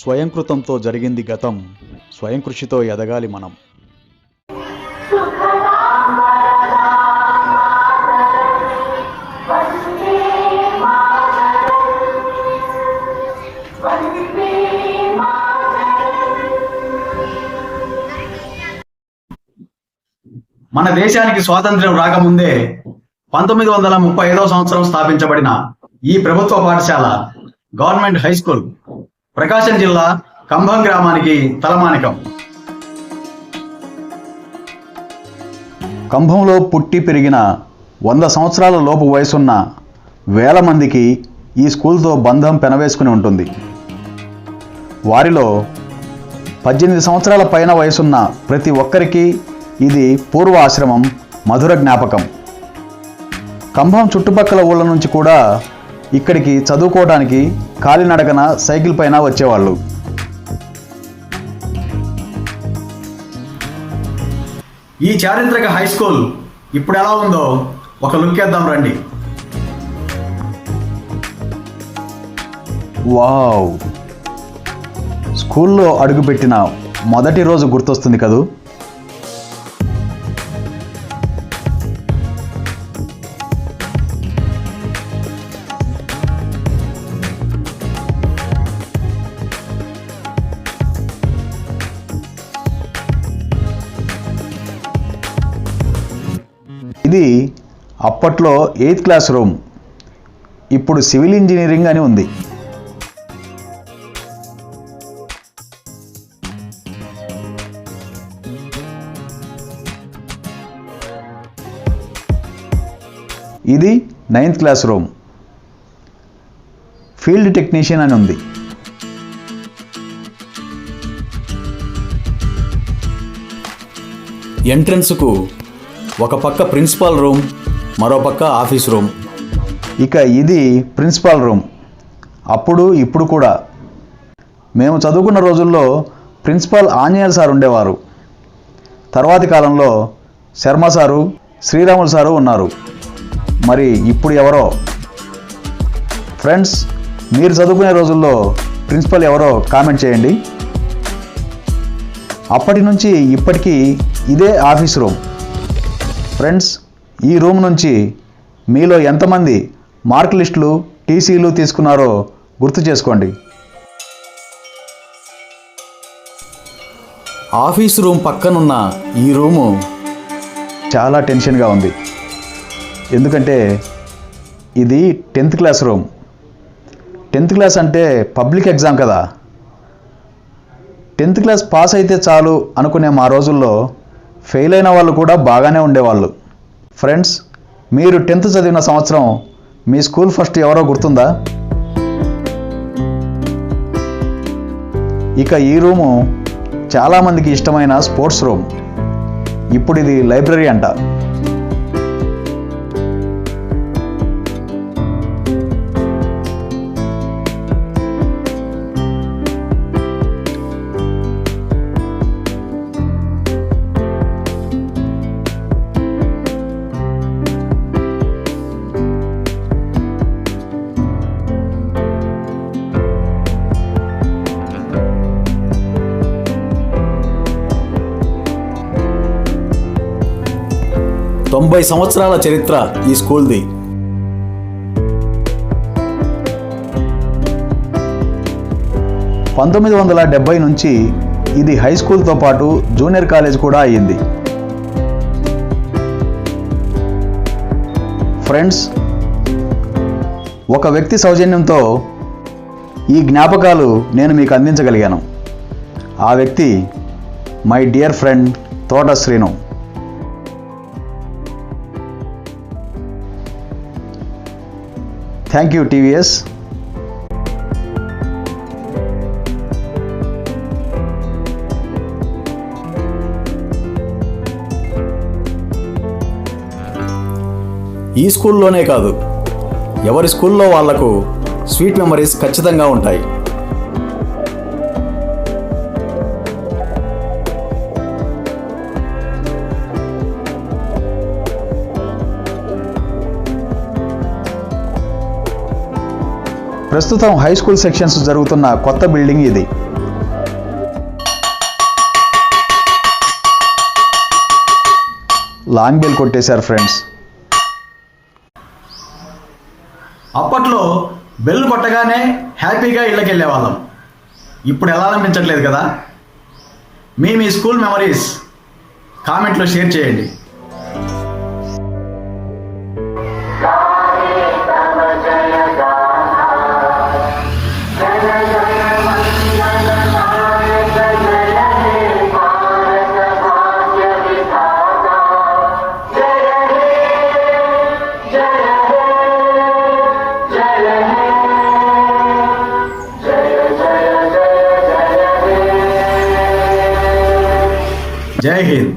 స్వయంకృతంతో జరిగింది గతం, స్వయం కృషితో ఎదగాలి మనం. మన దేశానికి స్వాతంత్ర్యం రాకముందే 1935వ సంవత్సరం స్థాపించబడిన ఈ ప్రభుత్వ పాఠశాల గవర్నమెంట్ హై స్కూల్ ప్రకాశం జిల్లా కంభం గ్రామానికి తలమానికం. కంభంలో పుట్టి పెరిగిన 100 సంవత్సరాల లోపు వయసున్న వేల మందికి ఈ స్కూల్తో బంధం పెనవేసుకుని ఉంటుంది. వారిలో 18 సంవత్సరాల పైన వయసున్న ప్రతి ఒక్కరికి ఇది పూర్వ ఆశ్రమం, మధుర జ్ఞాపకం. కంభం చుట్టుపక్కల ఊళ్ళ నుంచి కూడా ఇక్కడికి చదువుకోవడానికి కాలినడకన సైకిల్ పైన వచ్చేవాళ్ళు. ఈ చారిత్రక హై స్కూల్ ఇప్పుడు ఎలా ఉందో ఒక లుక్ వేద్దాం రండి. వావ్! స్కూల్లో అడుగుపెట్టిన మొదటి రోజు గుర్తొస్తుంది కదూ. ఇది అప్పట్లో 8th క్లాస్ రూమ్, ఇప్పుడు సివిల్ ఇంజనీరింగ్ అని ఉంది. ఇది 9th class room, field technician అని ఉంది. ఎంట్రన్స్కు ఒక పక్క ప్రిన్సిపాల్ రూమ్, మరో పక్క ఆఫీస్ రూమ్. ఇక ఇది ప్రిన్సిపాల్ రూమ్. అప్పుడు ఇప్పుడు కూడా మేము చదువుకున్న రోజుల్లో ప్రిన్సిపాల్ ఆంజనేయులు సార్ ఉండేవారు. తర్వాతి కాలంలో శర్మ సారు, శ్రీరాములు సారు ఉన్నారు. మరి ఇప్పుడు ఎవరో? ఫ్రెండ్స్, మీరు చదువుకునే రోజుల్లో ప్రిన్సిపల్ ఎవరో కామెంట్ చేయండి. అప్పటి నుంచి ఇప్పటికీ ఇదే ఆఫీస్ రూమ్. ఫ్రెండ్స్, ఈ రూమ్ నుంచి మీలో ఎంతమంది మార్క్ లిస్టులు, టీసీలు తీసుకున్నారో గుర్తు చేసుకోండి. ఆఫీస్ రూమ్ పక్కనున్న ఈ రూము చాలా టెన్షన్గా ఉంది. ఎందుకంటే ఇది 10th class room. 10th class అంటే పబ్లిక్ ఎగ్జామ్ కదా. 10th క్లాస్ పాస్ అయితే చాలు అనుకునే మా రోజుల్లో ఫెయిల్ అయిన వాళ్ళు కూడా బాగానే ఉండేవాళ్ళు. ఫ్రెండ్స్, మీరు 10th చదివిన సంవత్సరం మీ స్కూల్ ఫస్ట్ ఎవరో గుర్తుందా? ఇక ఈ రూము చాలామందికి ఇష్టమైన స్పోర్ట్స్ రూమ్. ఇప్పుడు ఇది లైబ్రరీ అంట. తొంభై సంవత్సరాల చరిత్ర ఈ స్కూల్ది. $1970 నుంచి ఇది హై స్కూల్తో పాటు జూనియర్ కాలేజ్ కూడా అయ్యింది. ఫ్రెండ్స్, ఒక వ్యక్తి సౌజన్యంతో ఈ జ్ఞాపకాలు నేను మీకు అందించగలిగాను. ఆ వ్యక్తి మై డియర్ ఫ్రెండ్ తోట శ్రీను. Thank you TVS. ఈ స్కూల్లోనే కాదు, ఎవరి స్కూల్లో వాళ్లకు స్వీట్ మెమరీస్ ఖచ్చితంగా ఉంటాయి. ప్రస్తుతం హై స్కూల్ సెక్షన్స్ జరుగుతున్న కొత్త బిల్డింగ్ ఇది. లాంగ్ బెల్ కొట్టేశారు ఫ్రెండ్స్. అప్పట్లో బెల్ కొట్టగానే హ్యాపీగా ఇళ్ళకి వెళ్ళే వాళ్ళం. ఇప్పుడు ఎలా అనిపించట్లేదు కదా? మీ స్కూల్ మెమరీస్ కామెంట్లో షేర్ చేయండి. జై హింద్.